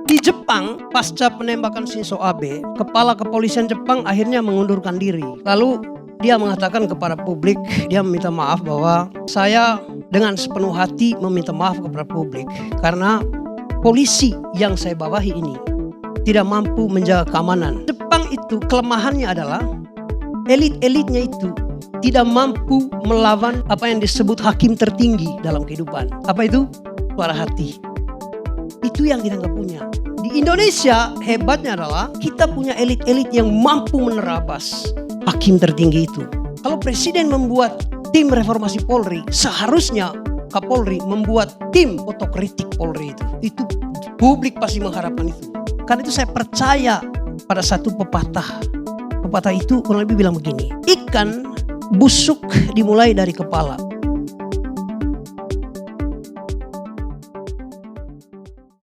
Di Jepang, pasca penembakan Shinzo Abe, kepala kepolisian Jepang akhirnya mengundurkan diri. Lalu dia mengatakan kepada publik, dia meminta maaf bahwa saya dengan sepenuh hati meminta maaf kepada publik karena polisi yang saya bawahi ini tidak mampu menjaga keamanan. Jepang itu kelemahannya adalah elit-elitnya itu tidak mampu melawan apa yang disebut hakim tertinggi dalam kehidupan. Apa itu? Suara hati. Itu yang kita nggak punya. Di Indonesia hebatnya adalah kita punya elit-elit yang mampu menerabas hakim tertinggi itu. Kalau presiden membuat tim reformasi Polri, seharusnya Kapolri membuat tim otokritik Polri itu. Itu publik pasti mengharapkan itu. Karena itu saya percaya pada satu pepatah. Pepatah itu kurang lebih bilang begini, ikan busuk dimulai dari kepala.